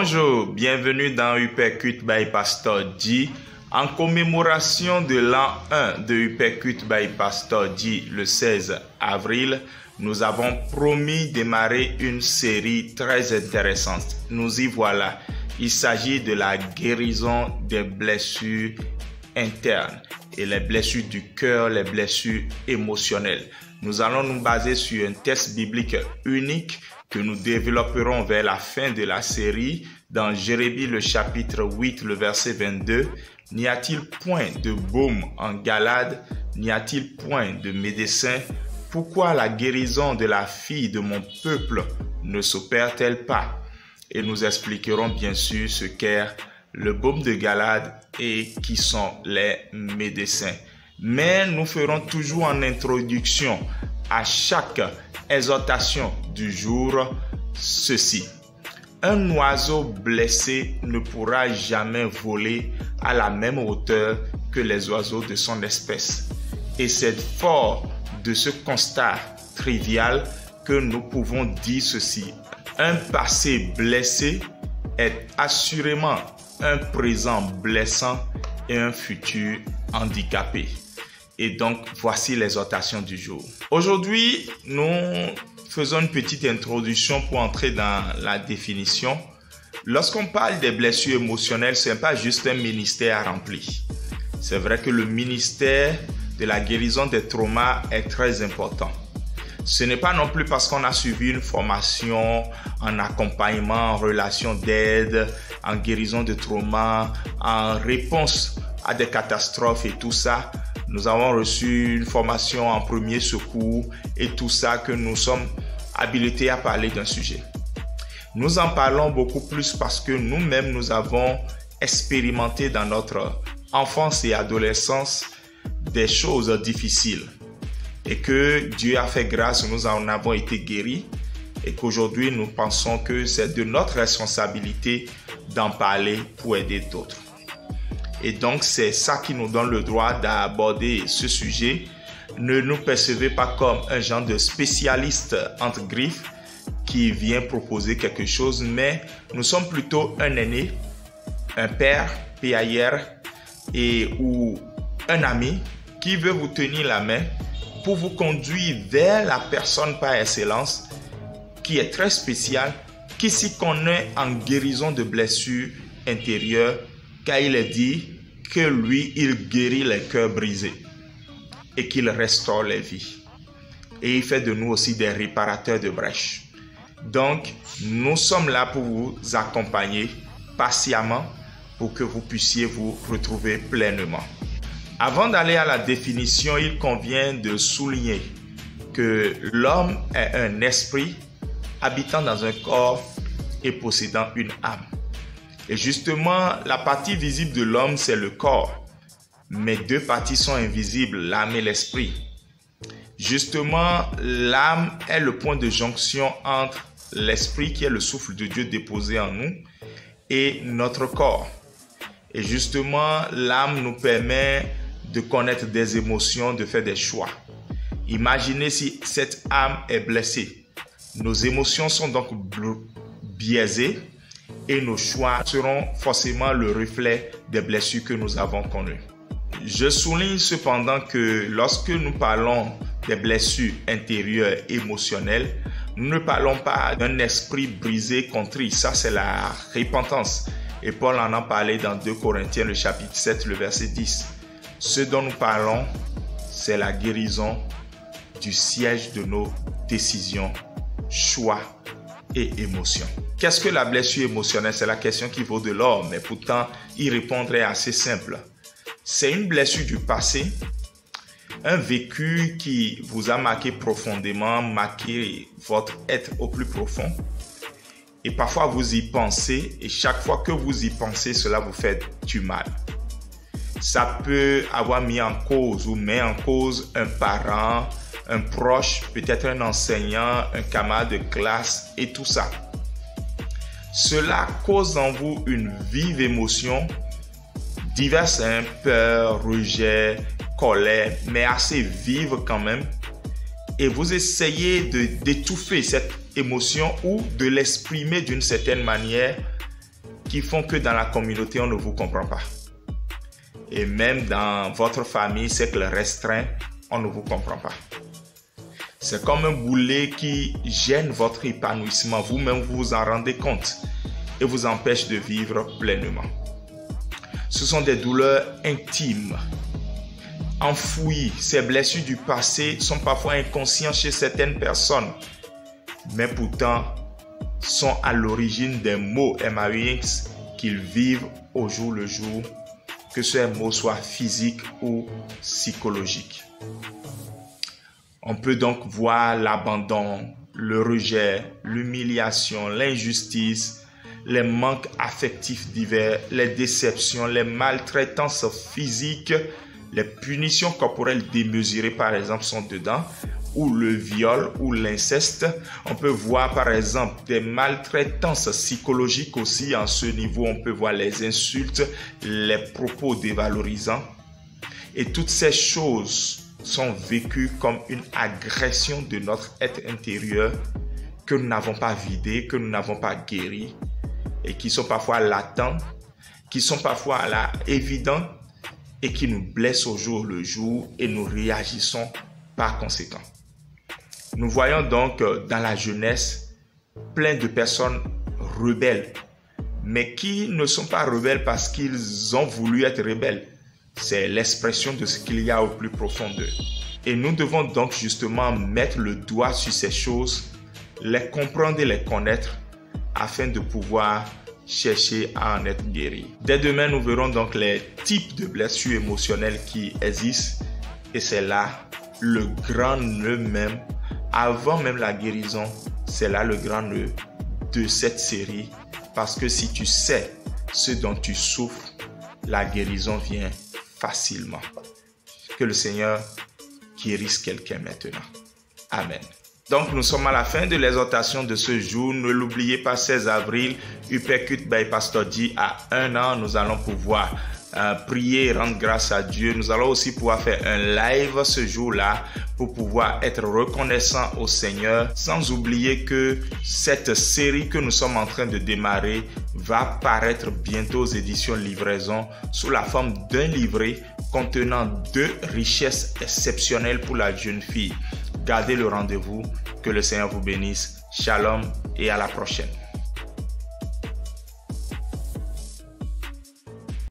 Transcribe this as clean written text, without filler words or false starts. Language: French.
Bonjour, bienvenue dans Uppercut by Pastor G. En commémoration de l'an 1 de Uppercut by Pastor G le 16 avril, nous avons promis démarrer une série très intéressante. Nous y voilà. Il s'agit de la guérison des blessures internes et les blessures du cœur, les blessures émotionnelles. Nous allons nous baser sur un texte biblique unique que nous développerons vers la fin de la série dans Jérémie le chapitre 8, le verset 22. N'y a-t-il point de baume en Galade? N'y a-t-il point de médecin? Pourquoi la guérison de la fille de mon peuple ne s'opère-t-elle pas? Et nous expliquerons bien sûr ce qu'est le baume de Galade et qui sont les médecins. Mais nous ferons toujours en introduction à chaque exhortation du jour ceci. Un oiseau blessé ne pourra jamais voler à la même hauteur que les oiseaux de son espèce. Et c'est fort de ce constat trivial que nous pouvons dire ceci. Un passé blessé est assurément un présent blessant et un futur handicapé. Et donc, voici l'exhortation du jour. Aujourd'hui, nous faisons une petite introduction pour entrer dans la définition. Lorsqu'on parle des blessures émotionnelles, ce n'est pas juste un ministère à remplir. C'est vrai que le ministère de la guérison des traumas est très important. Ce n'est pas non plus parce qu'on a suivi une formation en accompagnement, en relation d'aide, en guérison de traumas, en réponse à des catastrophes et tout ça. Nous avons reçu une formation en premier secours et tout ça que nous sommes habilités à parler d'un sujet. Nous en parlons beaucoup plus parce que nous-mêmes, nous avons expérimenté dans notre enfance et adolescence des choses difficiles. Et que Dieu a fait grâce, nous en avons été guéris. Et qu'aujourd'hui, nous pensons que c'est de notre responsabilité d'en parler pour aider d'autres. Et donc, c'est ça qui nous donne le droit d'aborder ce sujet. Ne nous percevez pas comme un genre de spécialiste entre griffes qui vient proposer quelque chose, mais nous sommes plutôt un aîné, un père, PAIR, ou un ami qui veut vous tenir la main pour vous conduire vers la personne par excellence qui est très spéciale, qui s'y connaît en guérison de blessures intérieures, car il est dit que lui, il guérit les cœurs brisés et qu'il restaure les vies. Et il fait de nous aussi des réparateurs de brèches. Donc, nous sommes là pour vous accompagner patiemment pour que vous puissiez vous retrouver pleinement. Avant d'aller à la définition, il convient de souligner que l'homme est un esprit habitant dans un corps et possédant une âme. Et justement, la partie visible de l'homme, c'est le corps. Mais deux parties sont invisibles, l'âme et l'esprit. Justement, l'âme est le point de jonction entre l'esprit, qui est le souffle de Dieu déposé en nous, et notre corps. Et justement, l'âme nous permet de connaître des émotions, de faire des choix. Imaginez si cette âme est blessée. Nos émotions sont donc biaisées et nos choix seront forcément le reflet des blessures que nous avons connues. Je souligne cependant que lorsque nous parlons des blessures intérieures émotionnelles, nous ne parlons pas d'un esprit brisé, contrit. Ça, c'est la repentance. Et Paul en a parlé dans 2 Corinthiens, le chapitre 7, le verset 10. Ce dont nous parlons, c'est la guérison du siège de nos décisions, choix et émotions. Qu'est-ce que la blessure émotionnelle? C'est la question qui vaut de l'or, mais pourtant, y répondre est assez simple. C'est une blessure du passé, un vécu qui vous a marqué profondément, marqué votre être au plus profond. Et parfois, vous y pensez, et chaque fois que vous y pensez, cela vous fait du mal. Ça peut avoir mis en cause ou met en cause un parent, un proche, peut-être un enseignant, un camarade de classe et tout ça. Cela cause en vous une vive émotion, diverses, peur, rejet, colère, mais assez vive quand même. Et vous essayez d'étouffer cette émotion ou de l'exprimer d'une certaine manière qui font que dans la communauté, on ne vous comprend pas. Et même dans votre famille, cercle restreint, on ne vous comprend pas. C'est comme un boulet qui gêne votre épanouissement. Vous-même, vous vous en rendez compte et vous empêche de vivre pleinement. Ce sont des douleurs intimes, enfouies. Ces blessures du passé sont parfois inconscientes chez certaines personnes, mais pourtant sont à l'origine des maux MAUX qu'ils vivent au jour le jour, que ces maux soient physiques ou psychologiques. On peut donc voir l'abandon, le rejet, l'humiliation, l'injustice, les manques affectifs divers, les déceptions, les maltraitances physiques, les punitions corporelles démesurées par exemple sont dedans, ou le viol ou l'inceste. On peut voir par exemple des maltraitances psychologiques aussi. En ce niveau, on peut voir les insultes, les propos dévalorisants. Et toutes ces choses sont vécues comme une agression de notre être intérieur que nous n'avons pas vidé, que nous n'avons pas guéri et qui sont parfois latents, qui sont parfois là évidents et qui nous blessent au jour le jour et nous réagissons par conséquent. Nous voyons donc dans la jeunesse plein de personnes rebelles, mais qui ne sont pas rebelles parce qu'ils ont voulu être rebelles. C'est l'expression de ce qu'il y a au plus profond d'eux. Et nous devons donc justement mettre le doigt sur ces choses, les comprendre et les connaître afin de pouvoir chercher à en être guéri. Dès demain, nous verrons donc les types de blessures émotionnelles qui existent. Et c'est là le grand nœud même, avant même la guérison, c'est là le grand nœud de cette série. Parce que si tu sais ce dont tu souffres, la guérison vient facilement. Que le Seigneur guérisse quelqu'un maintenant. Amen. Donc, nous sommes à la fin de l'exhortation de ce jour. Ne l'oubliez pas, 16 avril, Uppercut by Pastor D à 1 an. Nous allons pouvoir prier et rendre grâce à Dieu. Nous allons aussi pouvoir faire un live ce jour-là pour pouvoir être reconnaissant au Seigneur. Sans oublier que cette série que nous sommes en train de démarrer va paraître bientôt aux éditions Livraison sous la forme d'un livret contenant 2 richesses exceptionnelles pour la jeune fille. Gardez le rendez-vous. Que le Seigneur vous bénisse. Shalom et à la prochaine.